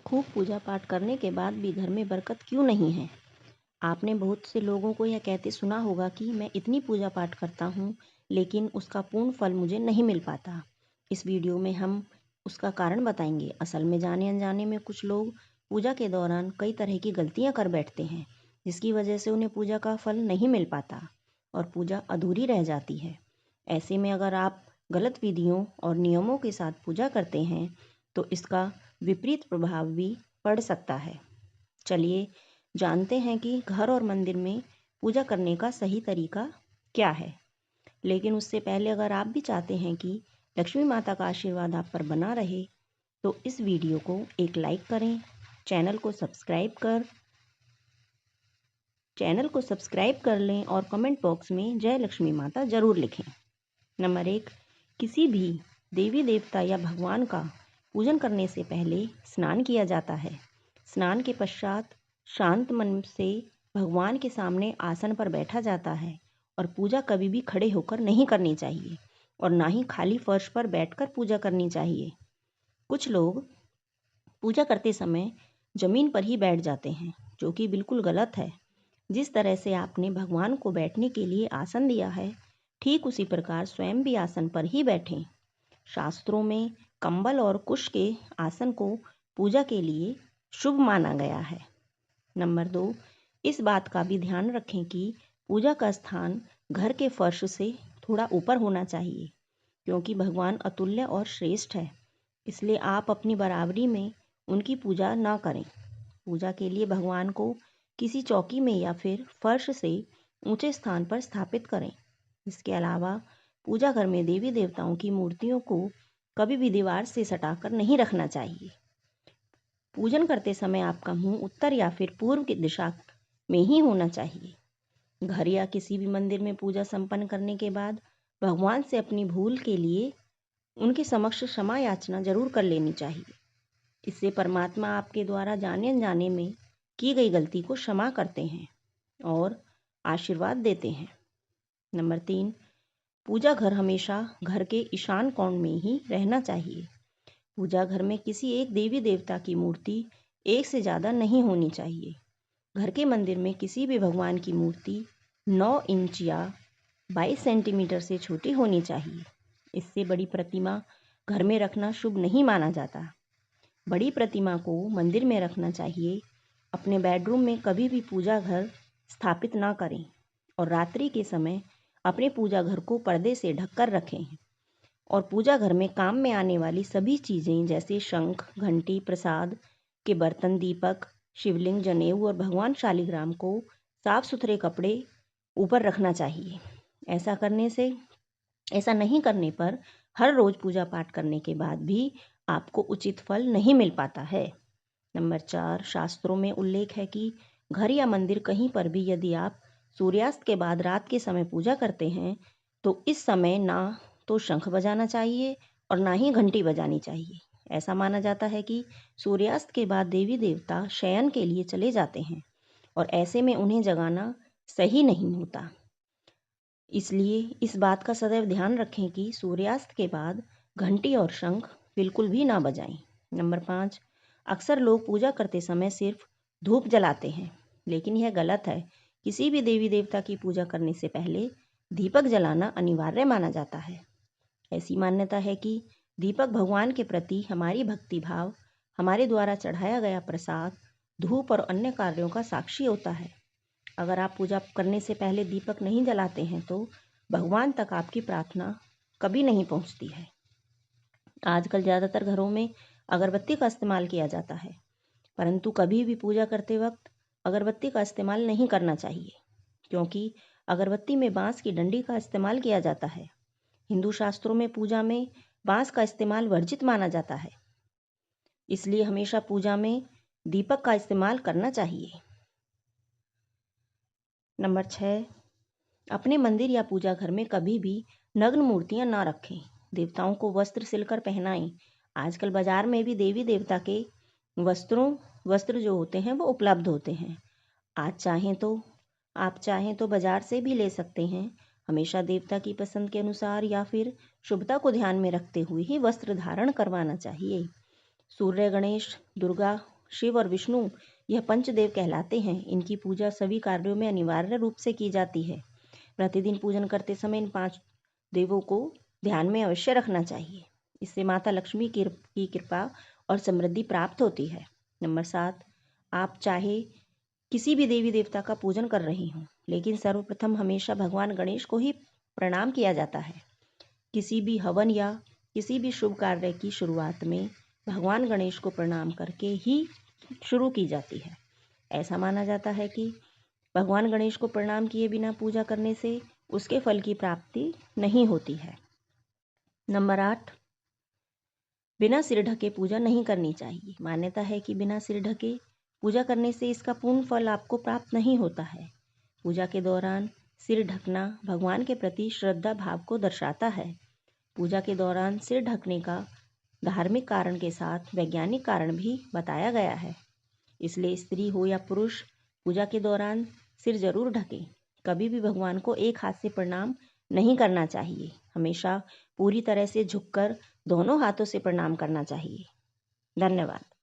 खूब पूजा पाठ करने के बाद भी घर में बरकत क्यों नहीं है? आपने बहुत से लोगों को यह कहते सुना होगा कि मैं इतनी पूजा पाठ करता हूँ, लेकिन उसका पूर्ण फल मुझे नहीं मिल पाता। इस वीडियो में हम उसका कारण बताएंगे। असल में जाने अनजाने में कुछ लोग पूजा के दौरान कई तरह की गलतियाँ कर बैठते हैं, जिसकी वजह से उन्हें पूजा का फल नहीं मिल पाता और पूजा अधूरी रह जाती है। ऐसे में अगर आप गलत विधियों और नियमों के साथ पूजा करते हैं, तो इसका विपरीत प्रभाव भी पड़ सकता है। चलिए जानते हैं कि घर और मंदिर में पूजा करने का सही तरीका क्या है। लेकिन उससे पहले अगर आप भी चाहते हैं कि लक्ष्मी माता का आशीर्वाद आप पर बना रहे, तो इस वीडियो को एक लाइक करें, चैनल को सब्सक्राइब कर लें और कमेंट बॉक्स में जय लक्ष्मी माता ज़रूर लिखें। नंबर 1, किसी भी देवी देवता या भगवान का पूजन करने से पहले स्नान किया जाता है। स्नान के पश्चात शांत मन से भगवान के सामने आसन पर बैठा जाता है और पूजा कभी भी खड़े होकर नहीं करनी चाहिए और ना ही खाली फर्श पर बैठकर पूजा करनी चाहिए। कुछ लोग पूजा करते समय जमीन पर ही बैठ जाते हैं, जो कि बिल्कुल गलत है। जिस तरह से आपने भगवान को बैठने के लिए आसन दिया है, ठीक उसी प्रकार स्वयं भी आसन पर ही बैठें। शास्त्रों में कंबल और कुश के आसन को पूजा के लिए शुभ माना गया है। नंबर 2, इस बात का भी ध्यान रखें कि पूजा का स्थान घर के फर्श से थोड़ा ऊपर होना चाहिए, क्योंकि भगवान अतुल्य और श्रेष्ठ है, इसलिए आप अपनी बराबरी में उनकी पूजा ना करें। पूजा के लिए भगवान को किसी चौकी में या फिर फर्श से ऊंचे स्थान पर स्थापित करें। इसके अलावा पूजा घर में देवी देवताओं की मूर्तियों को कभी भी दीवार से सटाकर नहीं रखना चाहिए। पूजन करते समय आपका मुंह उत्तर या फिर पूर्व की दिशा में ही होना चाहिए। घर या किसी भी मंदिर में पूजा संपन्न करने के बाद भगवान से अपनी भूल के लिए उनके समक्ष क्षमा याचना जरूर कर लेनी चाहिए। इससे परमात्मा आपके द्वारा जाने अनजाने में की गई गलती को क्षमा करते हैं और आशीर्वाद देते हैं। नंबर 3, पूजा घर हमेशा घर के ईशान कोण में ही रहना चाहिए। पूजा घर में किसी एक देवी देवता की मूर्ति एक से ज़्यादा नहीं होनी चाहिए। घर के मंदिर में किसी भी भगवान की मूर्ति 9 इंच या 22 सेंटीमीटर से छोटी होनी चाहिए। इससे बड़ी प्रतिमा घर में रखना शुभ नहीं माना जाता। बड़ी प्रतिमा को मंदिर में रखना चाहिए। अपने बेडरूम में कभी भी पूजा घर स्थापित ना करें और रात्रि के समय अपने पूजा घर को पर्दे से ढककर रखें। और पूजा घर में काम में आने वाली सभी चीज़ें जैसे शंख, घंटी, प्रसाद के बर्तन, दीपक, शिवलिंग, जनेऊ और भगवान शालिग्राम को साफ सुथरे कपड़े ऊपर रखना चाहिए। ऐसा नहीं करने पर हर रोज़ पूजा पाठ करने के बाद भी आपको उचित फल नहीं मिल पाता है। नंबर 4, शास्त्रों में उल्लेख है कि घर या मंदिर कहीं पर भी यदि आप सूर्यास्त के बाद रात के समय पूजा करते हैं, तो इस समय ना तो शंख बजाना चाहिए और ना ही घंटी बजानी चाहिए। ऐसा माना जाता है कि सूर्यास्त के बाद देवी देवता शयन के लिए चले जाते हैं और ऐसे में उन्हें जगाना सही नहीं होता। इसलिए इस बात का सदैव ध्यान रखें कि सूर्यास्त के बाद घंटी और शंख बिल्कुल भी ना बजाएं। नंबर 5, अक्सर लोग पूजा करते समय सिर्फ धूप जलाते हैं, लेकिन यह गलत है। किसी भी देवी देवता की पूजा करने से पहले दीपक जलाना अनिवार्य माना जाता है। ऐसी मान्यता है कि दीपक भगवान के प्रति हमारी भक्ति भाव, हमारे द्वारा चढ़ाया गया प्रसाद, धूप और अन्य कार्यों का साक्षी होता है। अगर आप पूजा करने से पहले दीपक नहीं जलाते हैं, तो भगवान तक आपकी प्रार्थना कभी नहीं पहुंचती है। आजकल ज़्यादातर घरों में अगरबत्ती का इस्तेमाल किया जाता है, परंतु कभी भी पूजा करते वक्त अगरबत्ती का इस्तेमाल नहीं करना चाहिए, क्योंकि अगरबत्ती में बांस की डंडी का इस्तेमाल किया जाता है। हिंदू शास्त्रों में पूजा में बांस का इस्तेमाल वर्जित माना जाता है, इसलिए हमेशा पूजा में दीपक का इस्तेमाल करना चाहिए। नंबर 6, अपने मंदिर या पूजा घर में कभी भी नग्न मूर्तियां ना रखें। देवताओं को वस्त्र सिलकर पहनाएं। आजकल बाजार में भी देवी देवता के वस्त्र जो होते हैं वो उपलब्ध होते हैं। आप चाहें तो बाजार से भी ले सकते हैं। हमेशा देवता की पसंद के अनुसार या फिर शुभता को ध्यान में रखते हुए ही वस्त्र धारण करवाना चाहिए। सूर्य, गणेश, दुर्गा शिव और विष्णु यह पंचदेव कहलाते हैं। इनकी पूजा सभी कार्यों में अनिवार्य रूप से की जाती है। प्रतिदिन पूजन करते समय इन 5 देवों को ध्यान में अवश्य रखना चाहिए। इससे माता लक्ष्मी की कृपा और समृद्धि प्राप्त होती है। नंबर 7, आप चाहे किसी भी देवी देवता का पूजन कर रही हों, लेकिन सर्वप्रथम हमेशा भगवान गणेश को ही प्रणाम किया जाता है। किसी भी हवन या किसी भी शुभ कार्य की शुरुआत में भगवान गणेश को प्रणाम करके ही शुरू की जाती है। ऐसा माना जाता है कि भगवान गणेश को प्रणाम किए बिना पूजा करने से उसके फल की प्राप्ति नहीं होती है। नंबर 8, बिना सिर ढके पूजा नहीं करनी चाहिए। मान्यता है कि बिना सिर ढके पूजा करने से इसका पूर्ण फल आपको प्राप्त नहीं होता है। पूजा के दौरान सिर ढकना भगवान के प्रति श्रद्धा भाव को दर्शाता है। पूजा के दौरान सिर ढकने का धार्मिक कारण के साथ वैज्ञानिक कारण भी बताया गया है। इसलिए स्त्री हो या पुरुष पूजा के दौरान सिर जरूर ढकें। कभी भी भगवान को एक हाथ से प्रणाम नहीं करना चाहिए। हमेशा पूरी तरह से झुककर दोनों हाथों से प्रणाम करना चाहिए। धन्यवाद।